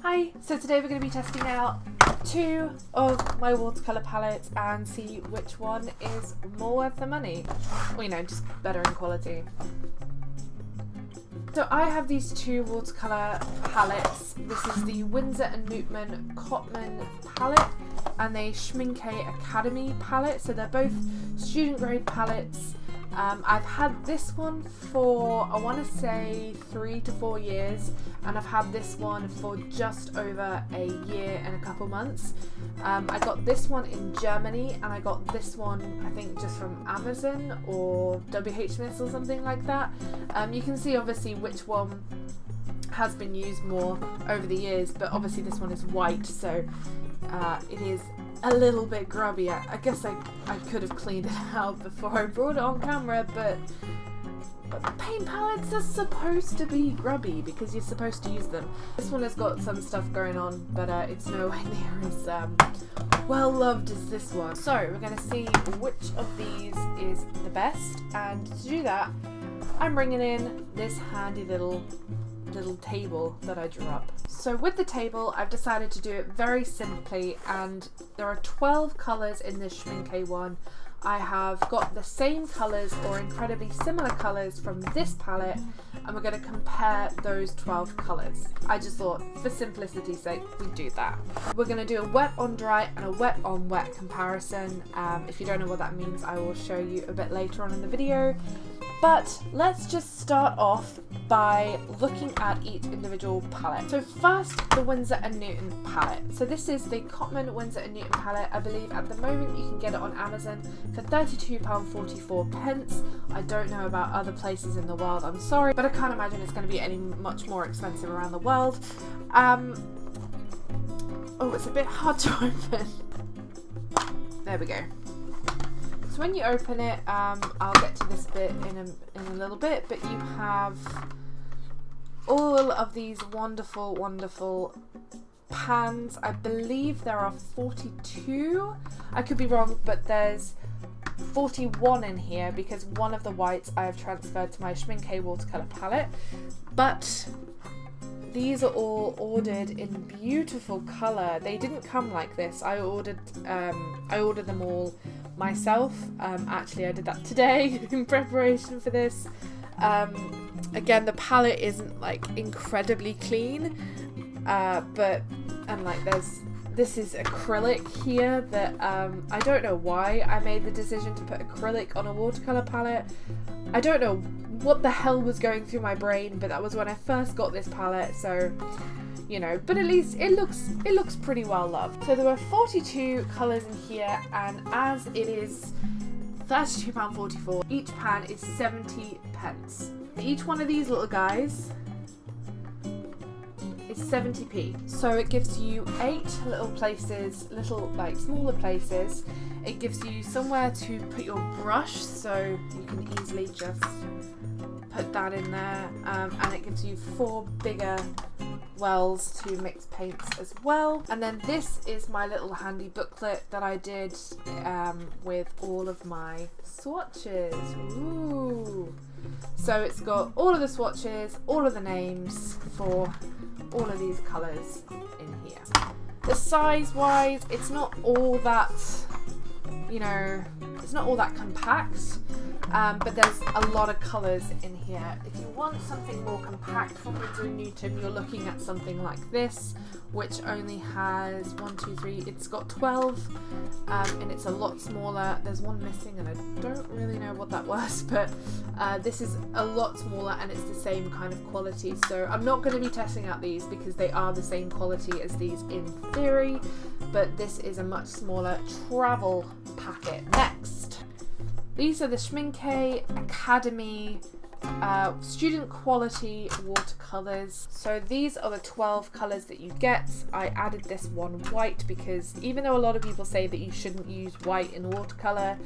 Hi, so today we're going to be testing out two of my watercolour palettes and see which one is more worth the money. Well, you know, just better in quality. So I have these two watercolour palettes. This is the Windsor and Newton Cotman palette and the Schmincke Academy palette. So they're both student grade palettes. I've had this one for, I want to say 3 to 4 years, and I've had this one for just over a year and a couple months. I got this one in Germany, and I got this one I think just from Amazon or WH Smith's or something like that. You can see obviously which one has been used more over the years, but obviously this one is white, so it is a little bit grubby. I guess I could have cleaned it out before I brought it on camera, but paint palettes are supposed to be grubby because you're supposed to use them. This one has got some stuff going on, but it's nowhere near as well loved as this one. So we're going to see which of these is the best, and to do that I'm bringing in this handy little table that I drew up. So with the table I've decided to do it very simply, and there are 12 colours in this Schmincke one. I have got the same colours or incredibly similar colours from this palette, and we're going to compare those 12 colours. I just thought for simplicity's sake we'd do that. We're going to do a wet on dry and a wet on wet comparison. If you don't know what that means, I will show you a bit later on in the video. But let's just start off by looking at each individual palette. So first, the Windsor and Newton palette. So this is the Cotman Windsor and Newton palette. I believe at the moment you can get it on Amazon for £32.44. I don't know about other places in the world, I'm sorry, but I can't imagine it's going to be any much more expensive around the world. Oh, it's a bit hard to open. There we go. So when you open it, I'll get to this bit in a little bit, but you have all of these wonderful, wonderful pans. I believe there are 42. I could be wrong, but there's 41 in here because one of the whites I have transferred to my Schmincke watercolour palette. But these are all ordered in beautiful colour. They didn't come like this. I ordered them all myself. Actually I did that today in preparation for this. Again, the palette isn't like incredibly clean, this is acrylic here that I don't know why I made the decision to put acrylic on a watercolour palette. I don't know what the hell was going through my brain, but that was when I first got this palette, so you know, but at least it looks pretty well loved. So there were 42 colours in here, and as it is £32.44, each pan is 70 pence. Each one of these little guys is 70p. So it gives you 8 little places, little like smaller places. It gives you somewhere to put your brush, so you can easily just put that in there, and it gives you 4 bigger wells to mix paints as well. And then this is my little handy booklet that I did with all of my swatches. Ooh. So it's got all of the swatches, all of the names for all of these colours in here. The size wise, it's not all that, you know, it's not all that compact, but there's a lot of colours in here. If you want something more compact from Windsor and Newton, you're looking at something like this, which only has 1, 2, 3, it's got 12, and it's a lot smaller. There's one missing and I don't really know what that was, but this is a lot smaller and it's the same kind of quality. So I'm not going to be testing out these because they are the same quality as these in theory, but this is a much smaller travel packet. Next, these are the Schmincke Academy student quality watercolours. So these are the 12 colours that you get. I added this one white because even though a lot of people say that you shouldn't use white in watercolour,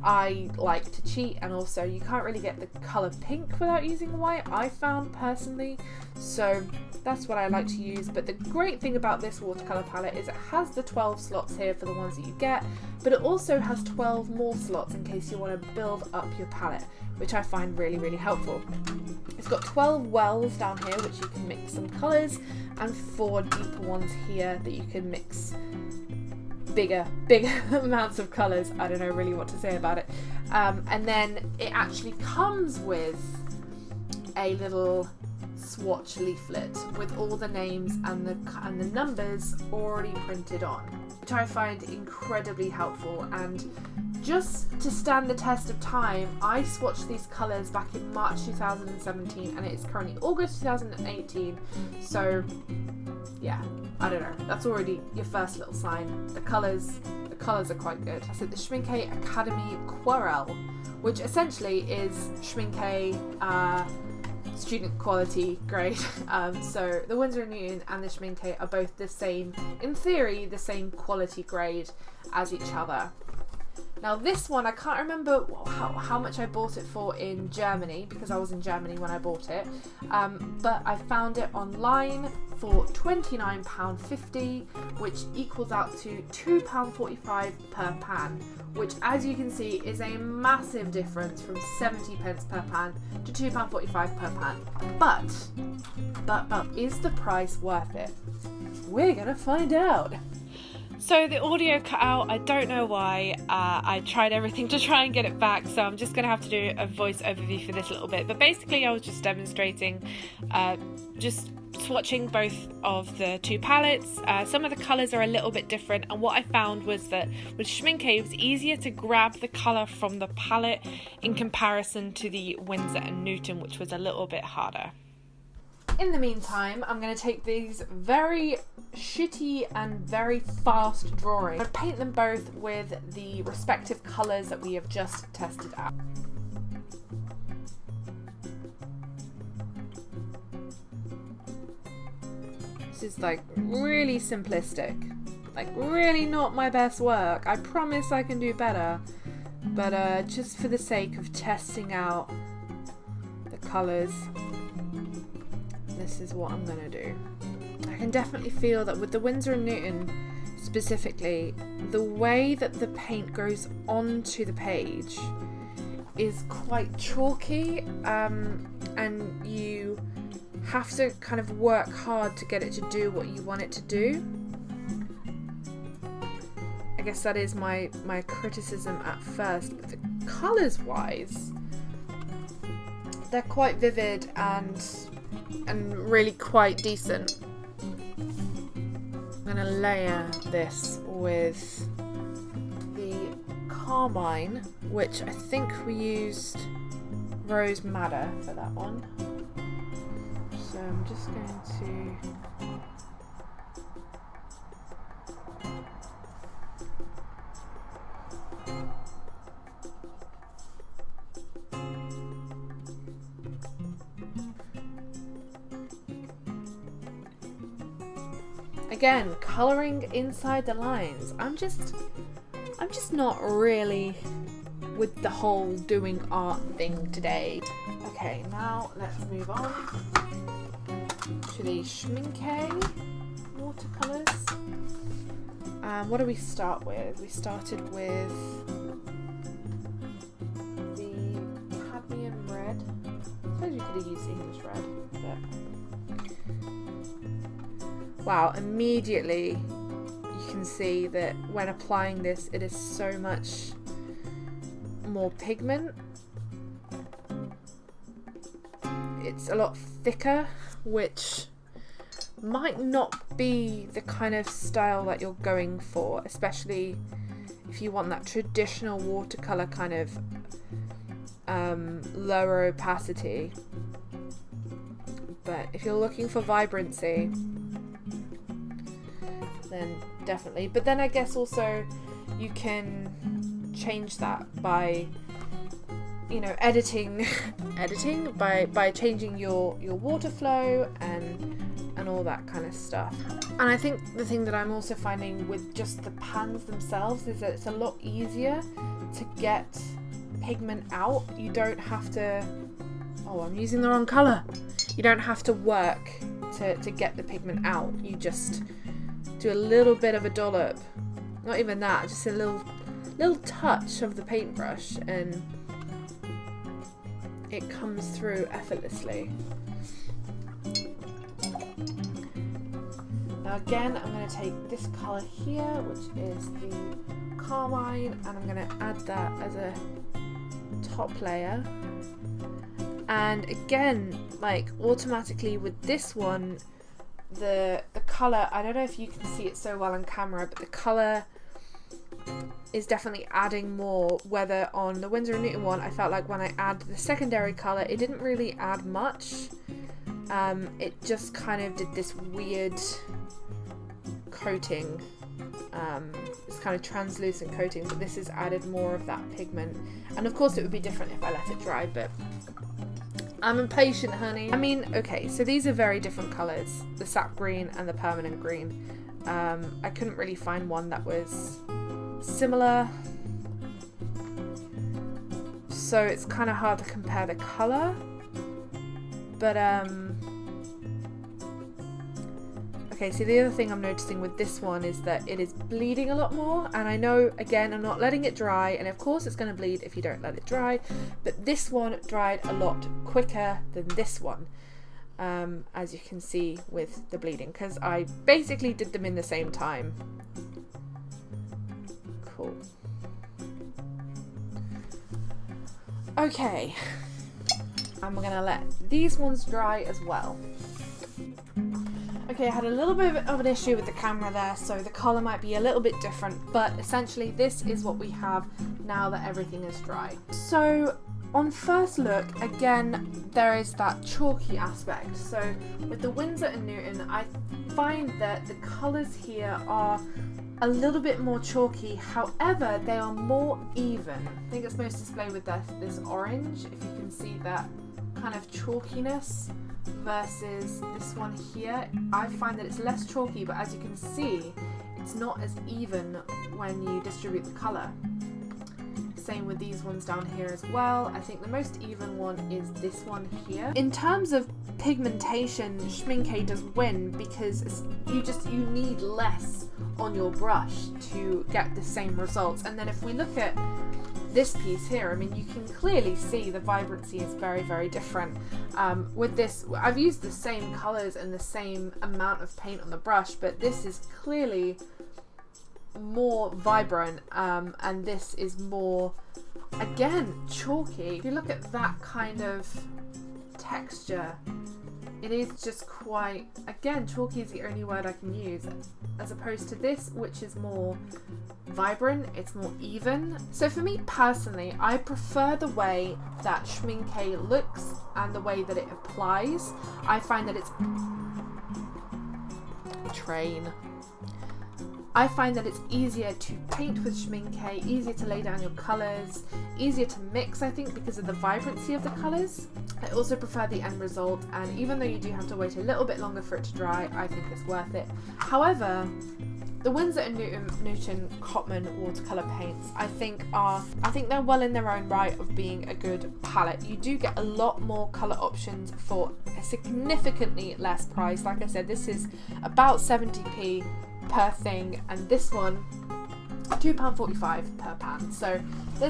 I like to cheat, and also you can't really get the colour pink without using white, I found personally, so that's what I like to use. But the great thing about this watercolour palette is it has the 12 slots here for the ones that you get, but it also has 12 more slots in case you want to build up your palette, which I find really, really helpful. beautiful. It's got 12 wells down here which you can mix some colours, and 4 deeper ones here that you can mix bigger amounts of colours. I don't know really what to say about it. And then it actually comes with a little swatch leaflet with all the names and the numbers already printed on, which I find incredibly helpful. And just to stand the test of time, I swatched these colours back in March 2017 and it's currently August 2018, so yeah, I don't know, that's already your first little sign. The colours are quite good. I said the Schmincke Academy Quarrel, which essentially is Schmincke student quality grade. So the Windsor and Newton and the Schmincke are both the same, in theory, the same quality grade as each other. Now this one, I can't remember how much I bought it for in Germany, because I was in Germany when I bought it, but I found it online for £29.50, which equals out to £2.45 per pan, which, as you can see, is a massive difference from 70p per pan to £2.45 per pan. But is the price worth it? We're gonna find out. So the audio cut out, I don't know why. I tried everything to try and get it back, so I'm just going to have to do a voice overview for this little bit. But basically I was just demonstrating, just swatching both of the two palettes. Some of the colours are a little bit different, and what I found was that with Schmincke it was easier to grab the colour from the palette in comparison to the Windsor and Newton, which was a little bit harder. In the meantime, I'm going to take these very shitty and very fast drawings and paint them both with the respective colours that we have just tested out. This is like really simplistic, like really not my best work. I promise I can do better, but just for the sake of testing out the colours, this is what I'm gonna do. I can definitely feel that with the Windsor and Newton specifically, the way that the paint goes onto the page is quite chalky, and you have to kind of work hard to get it to do what you want it to do. I guess that is my criticism at first, but the colours wise, they're quite vivid and really quite decent. I'm gonna layer this with the Carmine, which I think we used Rose Madder for that one. So I'm just going to again, colouring inside the lines. I'm just not really with the whole doing art thing today. Okay, now let's move on to the Schmincke watercolours. What do we start with? We started with the cadmium red. I suppose we could have used English red, but wow, immediately you can see that when applying this, it is so much more pigment. It's a lot thicker, which might not be the kind of style that you're going for, especially if you want that traditional watercolour kind of lower opacity. But if you're looking for vibrancy, then definitely. But then I guess also you can change that by, you know, editing by changing your water flow and all that kind of stuff. And I think the thing that I'm also finding with just the pans themselves is that it's a lot easier to get pigment out. You don't have to, oh, I'm using the wrong colour. You don't have to work to get the pigment out. You just do a little bit of a dollop, not even that, just a little touch of the paintbrush, and it comes through effortlessly. Now again, I'm going to take this colour here, which is the Carmine, and I'm going to add that as a top layer. And again, like automatically with this one, the colour, I don't know if you can see it so well on camera, but the colour is definitely adding more, whether on the Windsor and Newton one, I felt like when I add the secondary colour, it didn't really add much. It just kind of did this weird coating. It's kind of translucent coating, but this has added more of that pigment. And of course it would be different if I let it dry, but I'm impatient, honey. I mean, okay, so these are very different colours, the sap green and the permanent green. I couldn't really find one that was similar, so it's kind of hard to compare the colour, but okay, so the other thing I'm noticing with this one is that it is bleeding a lot more, and I know, again, I'm not letting it dry, and of course it's going to bleed if you don't let it dry, but this one dried a lot quicker than this one, as you can see with the bleeding, because I basically did them in the same time. Cool. Okay, and we're going to let these ones dry as well. Okay, I had a little bit of an issue with the camera there, so the colour might be a little bit different, but essentially this is what we have now that everything is dry. So on first look, again, there is that chalky aspect. So with the Windsor and Newton, I find that the colours here are a little bit more chalky, however, they are more even. I think it's most displayed with this orange, if you can see that kind of chalkiness. Versus this one here, I find that it's less chalky, but as you can see, it's not as even when you distribute the colour. Same with these ones down here as well. I think the most even one is this one here. In terms of pigmentation, Schmincke does win because you need less on your brush to get the same results. And then if we look at this piece here, I mean, you can clearly see the vibrancy is very, very different. With this, I've used the same colours and the same amount of paint on the brush, but this is clearly more vibrant, and this is more, again, chalky. If you look at that kind of texture, it is just quite, again, chalky is the only word I can use, as opposed to this, which is more vibrant, it's more even. So for me personally, I prefer the way that Schmincke looks and the way that it applies. I find that it's I find that it's easier to paint with Schmincke, easier to lay down your colours, easier to mix, I think, because of the vibrancy of the colours. I also prefer the end result, and even though you do have to wait a little bit longer for it to dry, I think it's worth it. However, the Windsor and Newton Cotman watercolour paints, I think they're well in their own right of being a good palette. You do get a lot more colour options for a significantly less price. Like I said, this is about 70p per thing, and this one £2.45 per pan. So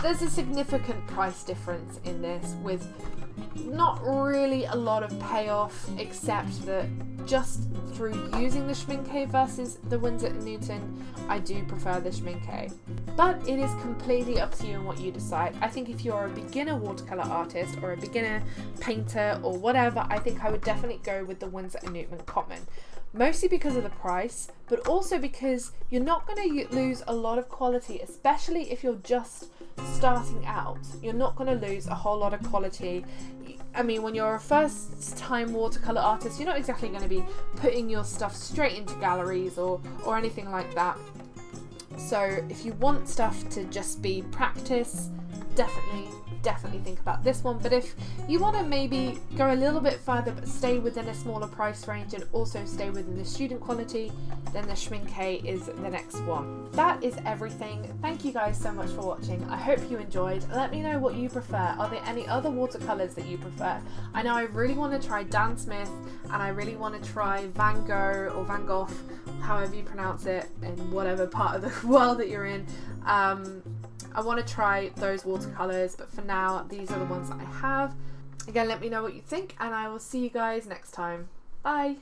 there's a significant price difference in this, with not really a lot of payoff, except that just through using the Schmincke versus the Windsor and Newton, I do prefer the Schmincke. But it is completely up to you and what you decide. I think if you're a beginner watercolour artist or a beginner painter or whatever, I think I would definitely go with the Windsor and Newton Cotman. Mostly because of the price, but also because you're not going to lose a lot of quality, especially if you're just starting out. You're not going to lose a whole lot of quality. I mean, when you're a first time watercolour artist, you're not exactly going to be putting your stuff straight into galleries or anything like that. So if you want stuff to just be practice, definitely think about this one. But if you want to maybe go a little bit further but stay within a smaller price range and also stay within the student quality, then the Schmincke is the next one. That is everything. Thank you guys so much for watching. I hope you enjoyed. Let me know what you prefer. Are there any other watercolours that you prefer? I know I really want to try Dan Smith, and I really want to try Van Gogh or Van Gogh, however you pronounce it, in whatever part of the world that you're in. I want to try those watercolours, but for now, these are the ones that I have. Again, let me know what you think, and I will see you guys next time. Bye!